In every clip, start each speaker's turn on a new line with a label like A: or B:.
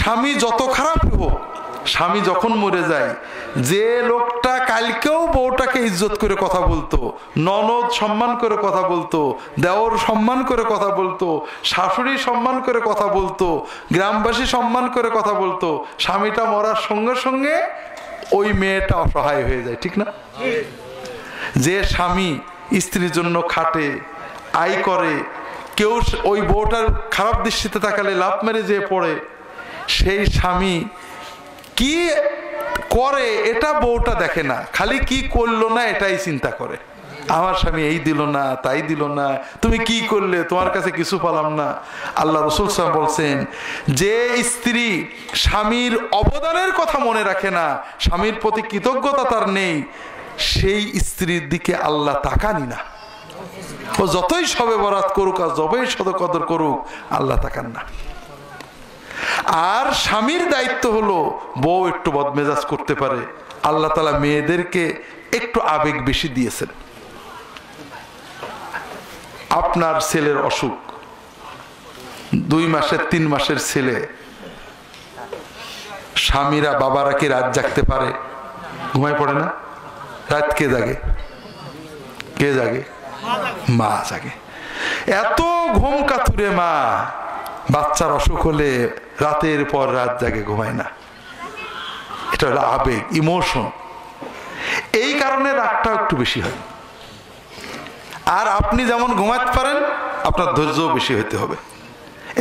A: স্বামী যত খারাপ হোক, স্বামী যখন মরে যায়, যে লোকটা কালকেও বউটাকে ইজ্জত করে কথা বলতো, ননদ সম্মান করে কথা বলতো, দেওর সম্মান করে কথা বলতো, শাশুড়ি সম্মান করে কথা বলতো, গ্রামবাসী সম্মান করে কথা বলতো, স্বামীটা মরার সঙ্গে সঙ্গে ওই মেয়েটা অসহায় হয়ে যায়, ঠিক না? যে স্বামী স্ত্রীর জন্য খাটে, আয় করে, কেউ ওই বউটার খারাপ দৃষ্টিতে তাকালে লাভ মেরে যেয়ে পড়ে, সেই স্বামী কি করে এটা বউটা দেখে না, খালি কি করলো না এটাই চিন্তা করে। আমার স্বামী এই দিল না, তাই দিল না, তুমি কি করলে, তোমার কাছে কিছু পেলাম না। আল্লাহ রাসূল সাল্লাল্লাহু আলাইহি ওয়াসাল্লাম বলছেন, যে স্ত্রী স্বামীর অবদানের কথা মনে রাখে না, স্বামীর প্রতি কৃতজ্ঞতা তার নেই, সেই স্ত্রীর দিকে আল্লাহ তাকানি না। ও যতই সবে বরাত করুক আর যতই সদকদর করুক, আল্লাহ তাকান না। আর স্বামীর দায়িত্ব হলো, বউ একটু বদমেজাজ করতে পারে, আল্লাহ তাআলা মেয়েদেরকে একটু আবেগ বেশি দিয়েছেন। আপনার ছেলের অসুখ, 2 মাসের 3 মাসের ছেলে, স্বামীরা বাবারা কি রাত জাগতে পারে? ঘুমায় পড়ে না? রাত কে জাগে? কে জাগে? মা জাগে। এত ঘুম কাতুরে মা, বাচ্চার অসুখ হলে রাতের পর রাত জাগে, ঘুমায় না। এটা হলো আবেগ, ইমোশন। এই কারণে রাগটা একটু বেশি হয়। আর আপনি যেমন ঘুমাতে পারেন, আপনার ধৈর্যও বেশি হইতে হবে।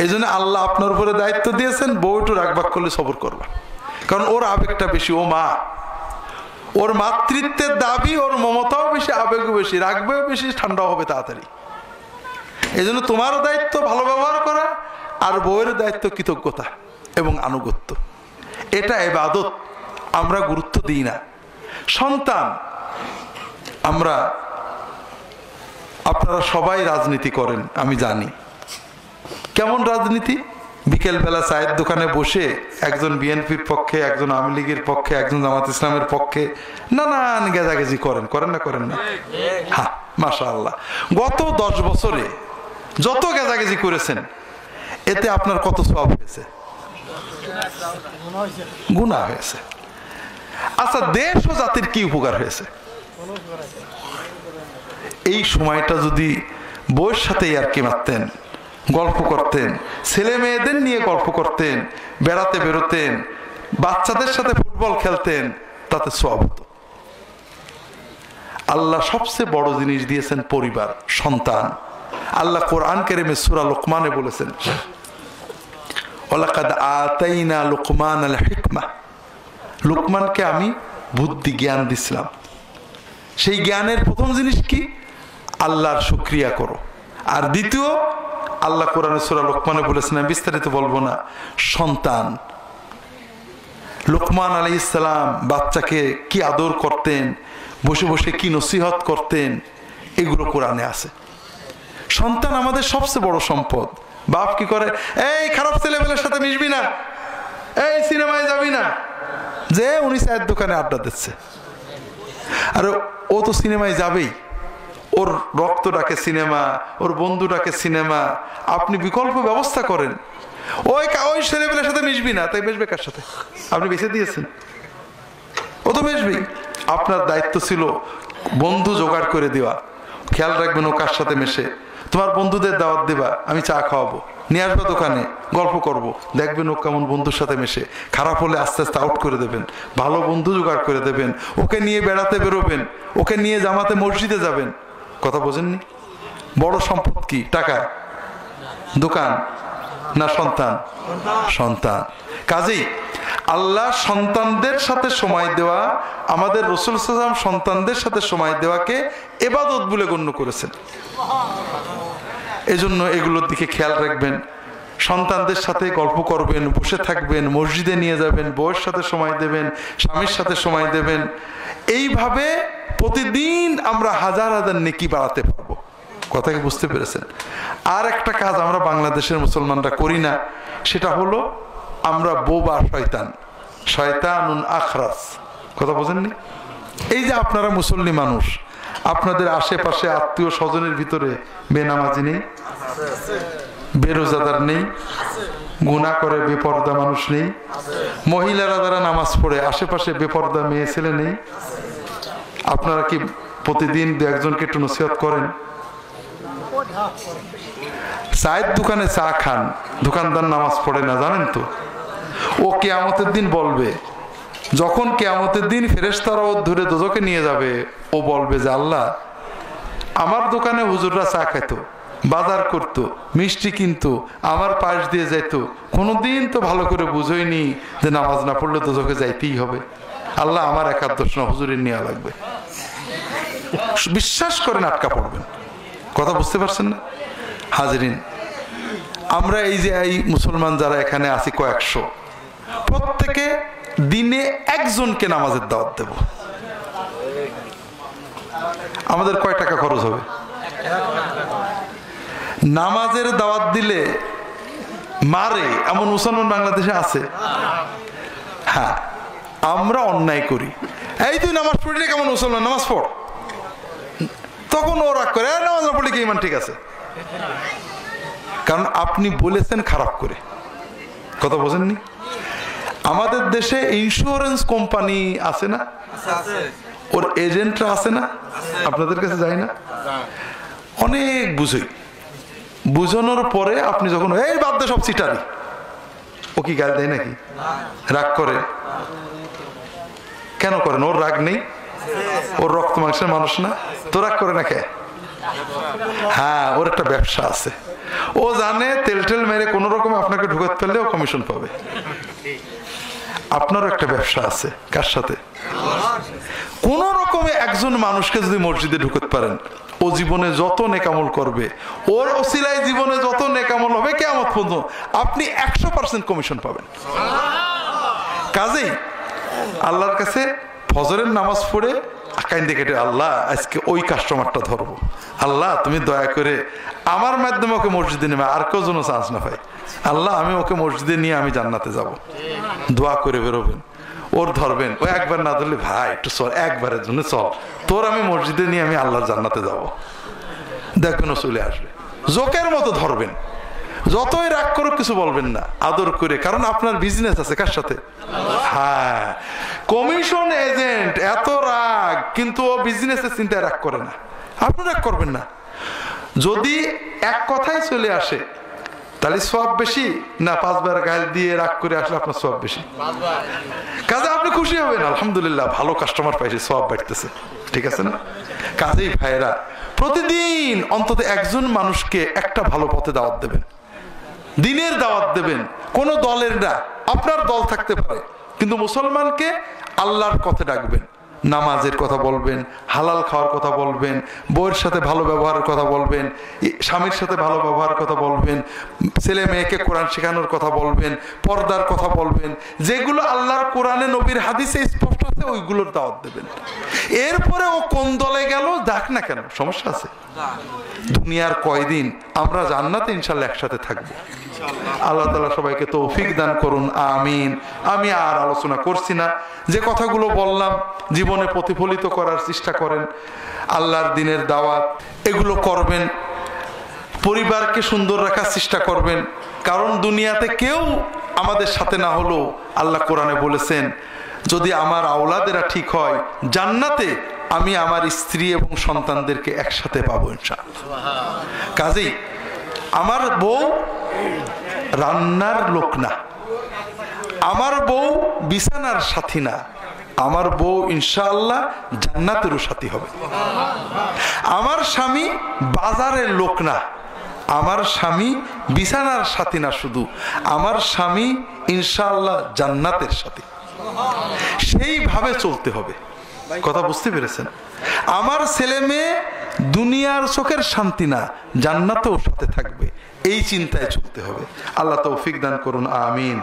A: এই জন্য আল্লাহ আপনার উপরে দায়িত্ব দিয়েছেন, বউ একটু রাগবাগ করলে সবর করবা, কারণ ওর আবেগটা বেশি, ও মা, ওর মাতৃত্বের দাবি, ওর মমতাও বেশি, আবেগও বেশি, রাগবেও বেশি, ঠান্ডাও হবে তাড়াতাড়ি। এই জন্য তোমারও দায়িত্ব ভালো ব্যবহার করা, আর বউয়ের দায়িত্ব কৃতজ্ঞতা এবং আনুগত্য। এটা ইবাদত, আমরা গুরুত্ব দিই না। সন্তান, আমরা, আপনারা সবাই রাজনীতি করেন, আমি জানি কেমন রাজনীতি। বিকেল বেলা চায়ের দোকানে বসে একজন বিএনপির পক্ষে, একজন আওয়ামী লীগের পক্ষে, একজন জামাত ইসলামের পক্ষে নানান গেজাগেজি করেন, করেন না? করেন না? হ্যাঁ, মাশাআল্লাহ। গত 10 বছরে যত গেজাগেজি করেছেন, এতে আপনার কত সওয়াব হয়েছে? গুনাহ হয়েছে। আচ্ছা, দেশ ও জাতির কি উপকার হয়েছে? এই সময়টা যদি বউয়ের সাথে ইয়ার্কি মারতেন, গল্প করতেন, ছেলে মেয়েদের নিয়ে গল্প করতেন, বেড়াতে বেরোতেন, বাচ্চাদের সাথে ফুটবল খেলতেন, তাতে সওয়াব হতো। আল্লাহ সবচেয়ে বড় জিনিস দিয়েছেন পরিবার, সন্তান। আল্লাহ কোরআন কারীমে সূরা লুকমানে বলেছেন, ওয়ালাকাদ আতাইনা লুকমানাল হিকমা, লুকমানকে আমি বুদ্ধি জ্ঞান দিছিলাম। সেই জ্ঞানের প্রথম জিনিস কি? আল্লাহর শুকরিয়া করো। আর দ্বিতীয়, আল্লাহ কোরআনে সূরা লুকমানে বলেছেন, আমি বিস্তারিত বলবো না, সন্তান। লুকমান আলাইহিস সালাম বাচ্চাকে কি আদর করতেন, বসে বসে কি নসিহত করতেন, এগুলো কোরআনে আছে। সন্তান আমাদের সবচেয়ে বড় সম্পদ। বাপ কি করে? এই খারাপ ছেলেমেয়ের সাথে মিশবি না, এই সিনেমায় যাবি না, যে উনি চায়ের দোকানে আড্ডা দিচ্ছে। আর ও তো সিনেমায় যাবেই, ওর রক্ত ডাকে সিনেমা, ওর বন্ধু ডাকে সিনেমা। আপনি বিকল্প ব্যবস্থা করেন, ওই ছেলেমেয়ের সাথে মিশবি না, তাই মিশবে কার সাথে? আপনি বেছে দিয়েছেন, ও তো মিশবেই। আপনার দায়িত্ব ছিল বন্ধু জোগাড় করে দেওয়া, খেয়াল রাখবেন ও কার সাথে মেশে। তোমার বন্ধুদের দাওয়াত দিবা, আমি চা খাওয়াবো, নিয়ে আসবো দোকানে, গল্প করব, দেখবেন ও কেমন বন্ধুর সাথে মেশে। খারাপ হলে আস্তে আস্তে আউট করে দেবেন, ভালো বন্ধু জোগাড় করে দেবেন, ওকে নিয়ে বেড়াতে বেরোবেন, ওকে নিয়ে জামাতে মসজিদে যাবেন। কথা বোঝেননি? বড় সম্পদ কি? টাকা, দোকান না সন্তান? সন্তান। কাজেই আল্লাহ সন্তানদের সাথে সময় দেওয়া, আমাদের রাসূল সাল্লাল্লাহু আলাইহি ওয়াসাল্লাম সন্তানদের সাথে সময় দেওয়াকে ইবাদত বলে গণ্য করেছেন। এজন্য এগুলোর দিকে খেয়াল রাখবেন। সন্তানদের সাথে গল্প করবেন, বসে থাকবেন, মসজিদে নিয়ে যাবেন, বউয়ের সাথে সময় দেবেন, স্বামীর সাথে সময় দেবেন। এইভাবে প্রতিদিন আমরা হাজার হাজার নেকি বাড়াতে পারবো। কথা কি বুঝতে পেরেছেন? আর একটা কাজ আমরা বাংলাদেশের মুসলমানরা করি না, সেটা হলো আমরা বোবা শয়তান, শয়তানুন আখরাস। কথা বোঝেননি? এই যে আপনারা মুসল্লি মানুষ, আপনাদের আশেপাশে আত্মীয় স্বজনের ভিতরে বেনামাজি নেই, বেরোজাদার নেই, গুনাহ করে বেপরদা মানুষ নেই? মহিলারা যারা নামাজ পড়ে আশেপাশে বেপরদা মেয়ে ছেলে নেই? আপনারা কি প্রতিদিন দু একজনকে একটু নসিহত করেন? চায়ের দোকানে চা খান, দোকানদার নামাজ পড়ে না, জানেন তো? ও কিয়ামতের দিন বলবে, যখন কিয়ামতের দিন ফেরেশতারা ও ধরে দোজখে নিয়ে যাবে, ও বলবে যে আল্লাহ, আমার দোকানে হুজুররা চা খাইতো, বাজার করতো, মিষ্টি কিনতো, আমার পাশ দিয়ে যাইতো, কোনোদিন তো ভালো করে বুঝইনি যে নামাজ না পড়লে দোজখে যাইতেই হবে। আল্লাহ আমার একার দোষ না, হুজুরের নেওয়া লাগবে। বিশ্বাস করেন আটকা পড়বেন। কথা বুঝতে পারছেন না হাজরিন? আমরা এই যে এই মুসলমান যারা এখানে আছি কয়েকশো, প্রত্যেকে দিনে একজনকে নামাজের দাওয়াত দেব। আমাদের কয় টাকা খরচ হবে? নামাজের দাওয়াত দিলে মারে এমন মুসলমান বাংলাদেশে আছে? হ্যাঁ, আমরা অন্যায় করি। এই তুই নামাজ পড়লি কেমন মুসলমান, নামাজ পড়। তখন ও রাগ করে, নামাজ না পড়লে কি ইমান ঠিক আছে? কারণ আপনি বলেছেন খারাপ করে। কথা বোঝেননি? আমাদের দেশে ইন্স্যুরেন্স কোম্পানি আছে না, ওর এজেন্টরা আছে না, আপনাদের কাছে যায় না? অনেক বুঝই, বুঝানোর পরে আপনি যখন এই বাদ দে সব চিটারি, ও কি গাল দেয় নাকি? রাগ করে? কেন করেন? ওর রাগ নেই? ওর রক্ত মাংসের মানুষ না? তো রাগ করে না কে? হ্যাঁ, ওর একটা ব্যবসা আছে। ও জানে তেল টেল মেরে কোন রকম আপনাকে ঢুকাতে পারলে ও কমিশন পাবে। আপনারও একটা ব্যবসা আছে। কার সাথে? কোন রকমে একজন মানুষকে যদি মসজিদে ঢুকাতে পারেন, ও জীবনে যত নেকামল করবে, ওর ওসিলায় জীবনে যত নেকামল হবে, কিয়ামত পর্যন্ত আপনি 100% কমিশন পাবেন। কাজেই আল্লাহর কাছে ফজরের নামাজ পড়ে কাইন্দে কেটে, আল্লাহ আজকে ওই কাস্টমারটা ধরবো, আল্লাহ তুমি দয়া করে আমার মাধ্যমে ওকে মসজিদে নেবে, আর কেউ যেন চান্স না পাই, আল্লাহ আমি ওকে মসজিদে নিয়ে আমি জান্নাতে যাব। দোয়া করে বেরোবেন, ওর ধরবেন। ও একবার না ধরলে, ভাই একটু চল, একবারের জন্য চল, তোর আমি মসজিদে নিয়ে আমি আল্লাহর জান্নাতে যাব। দেখবেন ও চলে আসবে, জোকের মতো ধরবেন। যতই রাগ করুক কিছু বলবেন না, আদর করে, কারণ আপনার বিজনেস আছে কার সাথে? হ্যাঁ, কমিশন এজেন্ট এত রাগ, কিন্তু ও বিজনেসের চিন্তায় রাগ করে না। আপনি রাগ করবেন না। যদি এক কথাই চলে আসে তাহলে সওয়াব বেশি না 5 বার গাল দিয়ে রাগ করে আসলে আপনার সওয়াব বেশি? কাজে আপনি খুশি হবেন, আলহামদুলিল্লাহ ভালো কাস্টমার পাইছি, সওয়াব বাড়তেছে। ঠিক আছে না? কাজেই ভাইরা, প্রতিদিন অন্তত একজন মানুষকে একটা ভালো পথে দাওয়াত দেবেন, দিনের দাওয়াত দেবেন, কোন দলের না। আপনার দল থাকতে পারে, কিন্তু মুসলমানকে আল্লাহর পথে ডাকবেন। নামাজের কথা বলবেন, হালাল খাওয়ার কথা বলবেন, বউয়ের সাথে ভালো ব্যবহারের কথা বলবেন, স্বামীর সাথে ভালো ব্যবহারের কথা বলবেন, ছেলে মেয়েকে কোরআন শেখানোর কথা বলবেন, পর্দার কথা বলবেন, যেগুলো আল্লাহর কোরআনে নবীর হাদিসে স্পষ্ট আছে ওইগুলোর দাওয়াত দেবেন। এরপরে ও কোন দলে গেল যাক না কেন, সমস্যা আছে? দুনিয়ার কয়দিন আমরা জান্নাতে ইনশাআল্লাহ একসাথে থাকবো। আল্লাহ তাআলা সবাইকে তৌফিক দান করুন, আমিন। আমি আর আলোচনা করছি না, যে কথাগুলো বললাম জীবনে প্রতিফলিত করার চেষ্টা করেন। আল্লাহর দিনের দাওয়াত এগুলো করবেন, পরিবারকে সুন্দর রাখার চেষ্টা করবেন। কারণ দুনিয়াতে কেউ আমাদের সাথে না হলো, আল্লাহ কোরআনে বলেছেন যদি আমার আওলাদেরা ঠিক হয়, জান্নাতে আমি আমার স্ত্রী এবং সন্তানদেরকে একসাথে পাবো ইনশাআল্লাহ। কাজেই আমার বউ রান্নার লোক না, আমার বউ বিছানার সাথী না, আমার বউ ইনশাআল্লাহ জান্নাতেরও সাথী হবে। আমার স্বামী বাজারের লোক না, আমার স্বামী বিছানার সাথী না, শুধু আমার স্বামী ইনশাআল্লাহ জান্নাতের সাথী। সেইভাবে চলতে হবে। কথা বুঝতে পেরেছেন? আমার ছেলে মেয়ে দুনিয়ার চোখের শান্তি না, জান্নাতেও সাথে থাকবে, এই চিন্তায় চলতে হবে। আল্লাহ তৌফিক দান করুন, আমিন।